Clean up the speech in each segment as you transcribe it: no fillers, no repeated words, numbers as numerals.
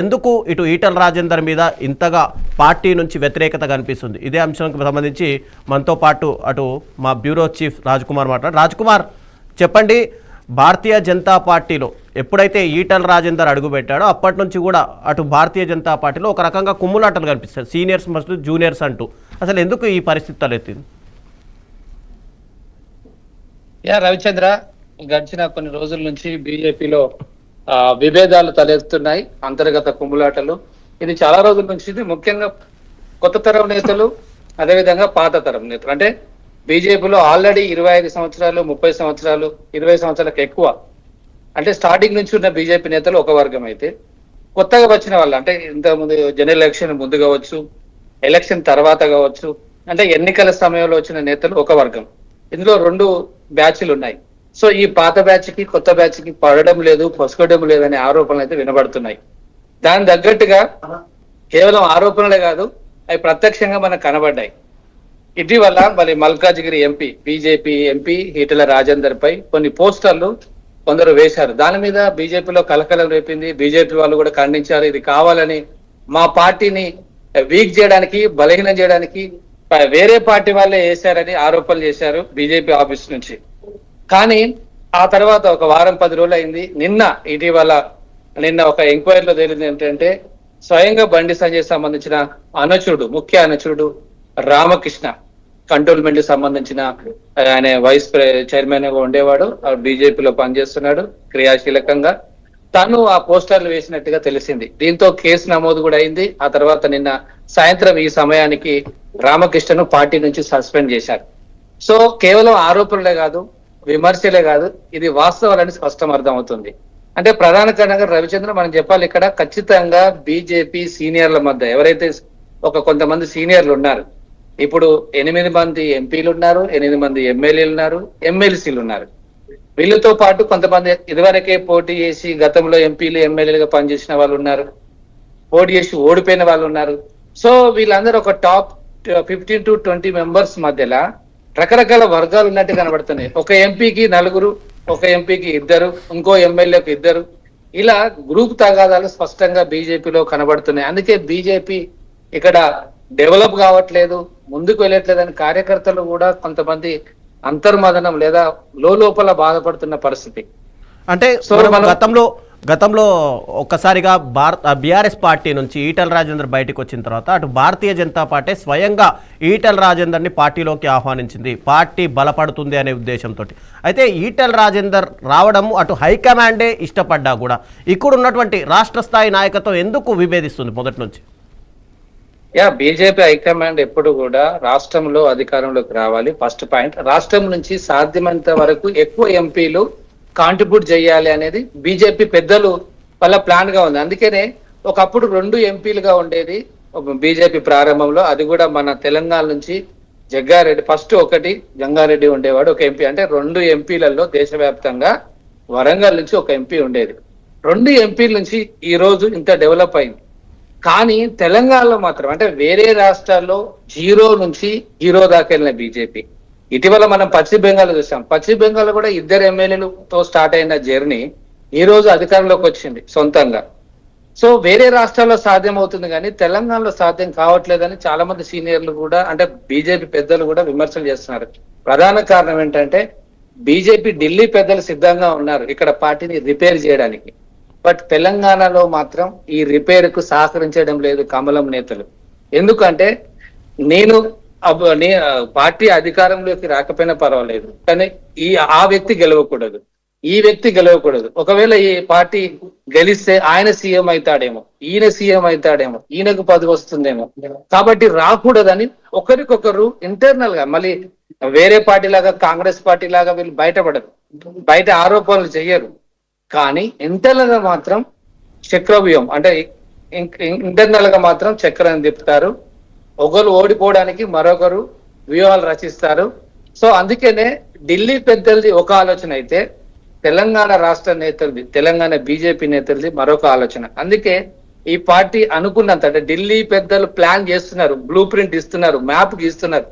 ఎందుకు ఇటు ఈటల రాజేందర్ మీద ఇంతగా పార్టీ నుంచి వ్యతిరేకత కనిపిస్తుంది? ఇదే అంశానికి సంబంధించి మనతో పాటు అటు మా బ్యూరో చీఫ్ రాజ్కుమార్ రాజ్కుమార్ చెప్పండి, భారతీయ జనతా పార్టీలో ఎప్పుడైతే ఈటల రాజేందర్ అడుగుపెట్టాడో అప్పటి నుంచి కూడా అటు భారతీయ జనతా పార్టీలో ఒక రకంగా కుమ్ములాటలు కనిపిస్తాయి, సీనియర్స్ మరియు జూనియర్స్ అంటూ. అసలు ఎందుకు ఈ పరిస్థితి తలెత్తింది? రవిచంద్ర, గడిచిన కొన్ని రోజుల నుంచి బీజేపీలో విభేదాలు తలెత్తున్నాయి, అంతర్గత కుమ్ములాటలు. ఇది చాలా రోజుల నుంచి, ముఖ్యంగా కొత్త తరం నేతలు, అదేవిధంగా పాత తరం నేతలు. అంటే బీజేపీలో ఆల్రెడీ 25 సంవత్సరాలు, 30 సంవత్సరాలు, 20 సంవత్సరాలకు ఎక్కువ, అంటే స్టార్టింగ్ నుంచి ఉన్న బీజేపీ నేతలు ఒక వర్గం అయితే, కొత్తగా వచ్చిన వాళ్ళు అంటే ఇంతకుముందు జనరల్ ఎలక్షన్ ముందు కావచ్చు, ఎలక్షన్ తర్వాత కావచ్చు, అంటే ఎన్నికల సమయంలో వచ్చిన నేతలు ఒక వర్గం. ఇందులో 2 బ్యాచ్లు ఉన్నాయి. సో ఈ పాత బ్యాచ్ కి కొత్త బ్యాచ్ కి పడడం లేదు, పొసగడం లేదు అనే ఆరోపణలు అయితే వినబడుతున్నాయి. దాని తగ్గట్టుగా కేవలం ఆరోపణలే కాదు, అవి ప్రత్యక్షంగా మనకు కనబడ్డాయి. ఇటీవల మరి Malkajgiri MP, BJP MP Etela Rajender పై కొన్ని పోస్టర్లు కొందరు వేశారు. దాని మీద బీజేపీలో కలకలం రేపింది. బీజేపీ వాళ్ళు కూడా ఖండించారు. ఇది కావాలని మా పార్టీని వీక్ చేయడానికి, బలహీనం చేయడానికి వేరే పార్టీ వాళ్ళే వేశారని ఆరోపణలు చేశారు బీజేపీ ఆఫీస్ నుంచి. కానీ ఆ తర్వాత ఒక వారం 10 రోజులు అయింది. నిన్న ఒక ఎంక్వైరీలో తేలింది ఏంటంటే, స్వయంగా బండి సంజయ్ సంబంధించిన ముఖ్య అనుచరుడు రామకృష్ణ, కంటోన్మెంట్ సంబంధించిన ఆయన వైస్ చైర్మన్ గా ఉండేవాడు, బీజేపీలో పనిచేస్తున్నాడు క్రియాశీలకంగా, తను ఆ పోస్టర్లు వేసినట్టుగా తెలిసింది. దీంతో కేసు నమోదు కూడా అయింది. ఆ తర్వాత నిన్న సాయంత్రం ఈ సమయానికి రామకృష్ణను పార్టీ నుంచి సస్పెండ్ చేశారు. సో కేవలం ఆరోపణలే కాదు, విమర్శలే కాదు, ఇది వాస్తవాలని స్పష్టం అర్థమవుతుంది. అంటే ప్రధాన కారణంగా రవిచంద్ర, మనం చెప్పాలి, ఇక్కడ ఖచ్చితంగా బీజేపీ సీనియర్ల మధ్య ఎవరైతే కొంతమంది సీనియర్లు ఉన్నారు, ఇప్పుడు 8 మంది ఎంపీలు ఉన్నారు, 8 మంది ఎమ్మెల్యేలు ఉన్నారు, ఎమ్మెల్సీలు ఉన్నారు. వీళ్ళతో పాటు కొంతమంది ఇదివరకే పోటీ చేసి గతంలో ఎంపీలు ఎమ్మెల్యేలుగా పనిచేసిన వాళ్ళు ఉన్నారు, పోటీ చేసి ఓడిపోయిన వాళ్ళు ఉన్నారు. సో వీళ్ళందరూ ఒక టాప్ 15 to 20 మెంబర్స్ మధ్యలో రకరకాల వర్గాలు ఉన్నట్టు కనబడుతున్నాయి. ఒక ఎంపీకి 4, ఒక ఎంపీకి 2, ఇంకో ఎమ్మెల్యేకి 2, ఇలా గ్రూప్ తగాదాలు స్పష్టంగా బీజేపీలో కనబడుతున్నాయి. అందుకే బీజేపీ ఇక్కడ డెవలప్ కావట్లేదు, ముందుకు వెళ్ళట్లేదని కార్యకర్తలు కూడా కొంతమంది అంతర్మదనం లేదా లోపల బాధపడుతున్న పరిస్థితి. అంటే గతంలో ఒక్కసారిగా బీఆర్ఎస్ పార్టీ నుంచి ఈటల రాజేందర్ బయటకు వచ్చిన తర్వాత అటు భారతీయ జనతా పార్టీ స్వయంగా ఈటల రాజేందర్ని పార్టీలోకి ఆహ్వానించింది, పార్టీ బలపడుతుంది అనే ఉద్దేశంతో. అయితే ఈటల రాజేందర్ రావడం అటు హైకమాండే ఇష్టపడ్డా కూడా ఇక్కడ ఉన్నటువంటి రాష్ట్ర స్థాయి నాయకత్వం ఎందుకు విభేదిస్తుంది మొదటి నుంచి? బీజేపీ హైకమాండ్ ఎప్పుడు కూడా రాష్ట్రంలో అధికారంలోకి రావాలి. ఫస్ట్ పాయింట్, రాష్ట్రం నుంచి సాధ్యమైనంత వరకు ఎక్కువ ఎంపీలు కాంట్రిబ్యూట్ చేయాలి అనేది బీజేపీ పెద్దలు వాళ్ళ ప్లాన్ గా ఉంది. అందుకనే ఒకప్పుడు 2 ఎంపీలుగా ఉండేది బీజేపీ ప్రారంభంలో. అది కూడా మన తెలంగాణ నుంచి జగ్గారెడ్డి, ఫస్ట్ జంగారెడ్డి ఉండేవాడు ఒక ఎంపీ. అంటే 2 ఎంపీలలో దేశవ్యాప్తంగా వరంగల్ నుంచి ఒక ఎంపీ ఉండేది. 2 ఎంపీల నుంచి ఈ రోజు ఇంత డెవలప్ అయింది. కానీ తెలంగాణలో మాత్రం, అంటే వేరే రాష్ట్రాల్లో 0 నుంచి హీరో దాకా వెళ్ళిన బీజేపీ. ఇటీవల మనం పశ్చిమ బెంగాల్ చూసాం. పశ్చిమ బెంగాల్ కూడా 2 ఎమ్మెల్యేలతో స్టార్ట్ అయిన జర్నీ ఈ రోజు అధికారంలోకి వచ్చింది సొంతంగా. సో వేరే రాష్ట్రాల్లో సాధ్యం అవుతుంది కానీ తెలంగాణలో సాధ్యం కావట్లేదని చాలా మంది సీనియర్లు కూడా, అంటే బీజేపీ పెద్దలు కూడా విమర్శలు చేస్తున్నారు. ప్రధాన కారణం ఏంటంటే, బీజేపీ ఢిల్లీ పెద్దలు సిద్ధంగా ఉన్నారు ఇక్కడ పార్టీని రిపేర్ చేయడానికి. బట్ తెలంగాణలో మాత్రం ఈ రిపేర్ కు సహకరించడం లేదు కమలం నేతలు. ఎందుకంటే పార్టీ అధికారంలోకి రాకపోయినా పర్వాలేదు, కానీ ఆ వ్యక్తి గెలవకూడదు, ఈ వ్యక్తి గెలవకూడదు. ఒకవేళ ఈ పార్టీ గెలిస్తే ఆయన సీఎం అవుతాడేమో, ఈయన సీఎం అవుతాడేమో, ఈయనకు పదవి వస్తుందేమో, కాబట్టి రాకూడదని ఒకరికొకరు ఇంటర్నల్ గా, మళ్ళీ వేరే పార్టీ లాగా కాంగ్రెస్ పార్టీ లాగా వీళ్ళు బయట ఆరోపణలు చెయ్యరు. కానీ ఇంటర్నల్ గా మాత్రం చక్రవ్యూహం, అంటే ఇంటర్నల్ గా మాత్రం చక్రాన్ని తిప్పుతారు. ఒకరు ఓడిపోవడానికి మరొకరు వ్యూహాలు రచిస్తారు. సో అందుకనే ఢిల్లీ పెద్దలది ఒక ఆలోచన అయితే తెలంగాణ రాష్ట్ర నేతలది, తెలంగాణ బీజేపీ నేతలది మరొక ఆలోచన. అందుకే ఈ పార్టీ అనుకున్నంత, అంటే ఢిల్లీ పెద్దలు ప్లాన్ చేస్తున్నారు, బ్లూ ప్రింట్ ఇస్తున్నారు, మ్యాప్ గీస్తున్నారు.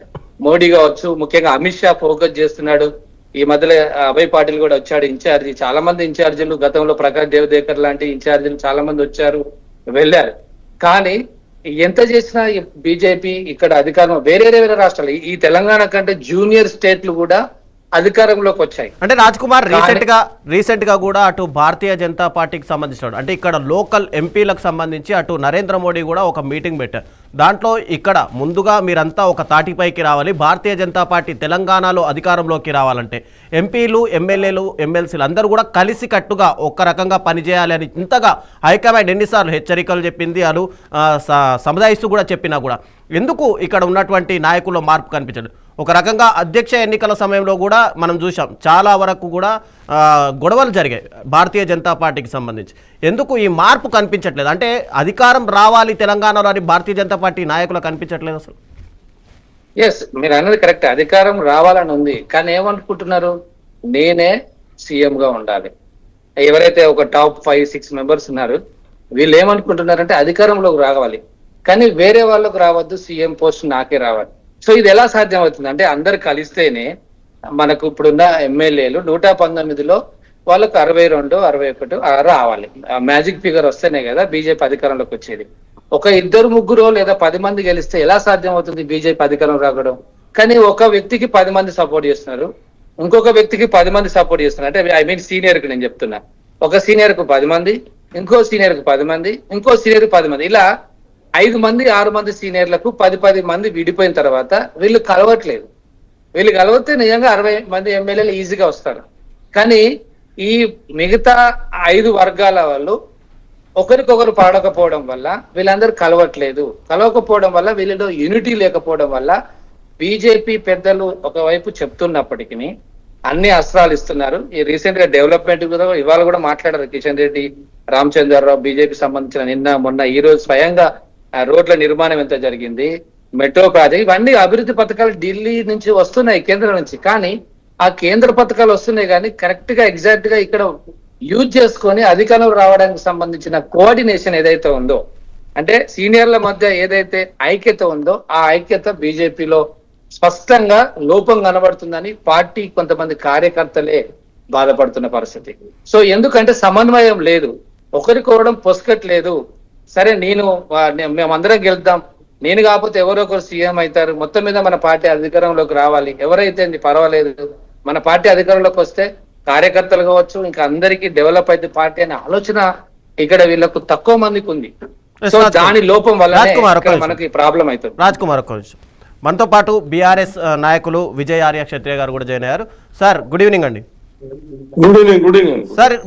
మోడీ కావచ్చు, ముఖ్యంగా అమిత్ షా ఫోకస్ చేస్తున్నాడు. ఈ మధ్యలో అభయ్ పాటిల్ కూడా వచ్చాడు, ఇన్ఛార్జి. చాలా మంది ఇన్ఛార్జీలు గతంలో ప్రకాష్ జవదేకర్ లాంటి ఇన్ఛార్జీలు చాలా మంది వచ్చారు. వెళ్ళారు. కానీ ఎంత చేసినా బీజేపీ ఇక్కడ అధికారం వేరే వేరే రాష్ట్రాలు ఈ తెలంగాణ కంటే జూనియర్ స్టేట్లు కూడా అధికారంలోకి వచ్చాయి. అంటే రాజ్ కుమార్ రీసెంట్ గా కూడా అటు భారతీయ జనతా పార్టీకి సంబంధించిన అంటే ఇక్కడ లోకల్ ఎంపీలకు సంబంధించి అటు నరేంద్ర మోడీ కూడా ఒక మీటింగ్ పెట్టారు. దాంట్లో ఇక్కడ ముందుగా మీరంతా ఒక తాటిపైకి రావాలి, భారతీయ జనతా పార్టీ తెలంగాణలో అధికారంలోకి రావాలంటే ఎంపీలు ఎమ్మెల్యేలు ఎమ్మెల్సీలు అందరూ కూడా కలిసి కట్టుగా ఒక రకంగా పనిచేయాలి అని ఇంతగా హైకమాండ్ ఎన్నిసార్లు హెచ్చరికలు చెప్పింది, అలు సముదాయిస్తూ కూడా చెప్పినా కూడా ఎందుకు ఇక్కడ ఉన్నటువంటి నాయకుల్లో మార్పు కనిపించదు? ఒక రకంగా అధ్యక్ష ఎన్నికల సమయంలో కూడా మనం చూసాం చాలా వరకు కూడా గొడవలు జరిగాయి భారతీయ జనతా పార్టీకి సంబంధించి. ఎందుకు ఈ మార్పు కనిపించట్లేదు? అంటే అధికారం రావాలి తెలంగాణలో అని భారతీయ జనతా పార్టీ నాయకులు కనిపించట్లేదు అసలు. ఎస్, మీరు అన్నది కరెక్ట్, అధికారం రావాలని ఉంది. కానీ ఏమనుకుంటున్నారు, నేనే సీఎం గా ఉండాలి. ఎవరైతే ఒక టాప్ 5-6 మెంబర్స్ ఉన్నారు వీళ్ళు ఏమనుకుంటున్నారంటే అధికారంలోకి రావాలి, కానీ వేరే వాళ్ళకు రావద్దు, సీఎం పోస్ట్ నాకే రావాలి. సో ఇది ఎలా సాధ్యం అవుతుంది అంటే అందరు కలిస్తేనే మనకు ఇప్పుడున్న ఎమ్మెల్యేలు 119లో వాళ్ళకు 62, 61 రావాలి. మ్యాజిక్ ఫిగర్ వస్తేనే కదా బీజేపీ అధికారంలోకి వచ్చేది. ఒక 2-3 లేదా 10 మంది గెలిస్తే ఎలా సాధ్యం అవుతుంది బీజేపీ అధికారం రావడం? కానీ ఒక వ్యక్తికి 10 మంది సపోర్ట్ చేస్తున్నారు, ఇంకొక వ్యక్తికి 10 మంది సపోర్ట్ చేస్తున్నారు. అంటే ఐ మీన్ సీనియర్ కి నేను చెప్తున్నా, ఒక సీనియర్ కు 10 మంది, ఇంకో సీనియర్ కు 10 మంది, ఇంకో సీనియర్ కు 10 మంది, ఇలా 5 మంది 6 మంది సీనియర్లకు 10 మంది విడిపోయిన తర్వాత వీళ్ళు కలవట్లేదు. వీళ్ళు కలిగితే నిజంగా 60 మంది ఎమ్మెల్యేలు ఈజీగా వస్తారు. కానీ ఈ మిగతా 5 వర్గాల వాళ్ళు ఒకరికొకరు పాడకపోవడం వల్ల వీళ్ళందరూ కలవకపోవడం వల్ల వీళ్ళలో యూనిటీ లేకపోవడం వల్ల బీజేపీ పెద్దలు ఒకవైపు చెప్తున్నప్పటికీ అన్ని అస్త్రాలు ఇస్తున్నారు. ఈ రీసెంట్ గా డెవలప్మెంట్ కూడా ఇవాళ కూడా మాట్లాడారు కిషన్ రెడ్డి, రామచంద్రరావు, బీజేపీ సంబంధించిన నిన్న మొన్న ఈ రోజు స్వయంగా రోడ్ల నిర్మాణం ఎంత జరిగింది, మెట్రో ప్రాజెక్ట్, ఇవన్నీ అభివృద్ధి పథకాలు ఢిల్లీ నుంచి వస్తున్నాయి, కేంద్రం నుంచి. కానీ ఆ కేంద్ర పథకాలు వస్తున్నాయి కానీ కరెక్ట్ గా ఎగ్జాక్ట్ గా ఇక్కడ యూజ్ చేసుకొని అధికారం రావడానికి సంబంధించిన కోఆర్డినేషన్ ఏదైతే ఉందో, అంటే సీనియర్ల మధ్య ఏదైతే ఐక్యత ఉందో ఆ ఐక్యత బీజేపీలో స్పష్టంగా లోపం కనబడుతుందని పార్టీ కొంతమంది కార్యకర్తలే బాధపడుతున్న పరిస్థితి. సో ఎందుకంటే సమన్వయం లేదు, ఒకరికోవడం పొసకట్లేదు. సరే మేమందరం గెలుద్దాం, నేను కాకపోతే ఎవరో ఒకరు సీఎం అవుతారు, మొత్తం మీద మన పార్టీ అధికారంలోకి రావాలి, ఎవరైతే పర్వాలేదు, మన పార్టీ అధికారంలోకి వస్తే కార్యకర్తలు కావచ్చు ఇంకా అందరికీ డెవలప్ అయితే పార్టీ అనే ఆలోచన ఇక్కడ వీళ్ళకు తక్కువ మందికి ఉంది. సో దాని లోపం వల్ల మనకి ప్రాబ్లం అవుతుంది. రాజ్ కుమార్ మనతో పాటు బీఆర్ఎస్ నాయకులు విజయ్ ఆర్య క్షత్రియ గారు కూడా జాయిన్ అయ్యారు. సార్ గుడ్ ఈవినింగ్ అండి. Good evening. సార్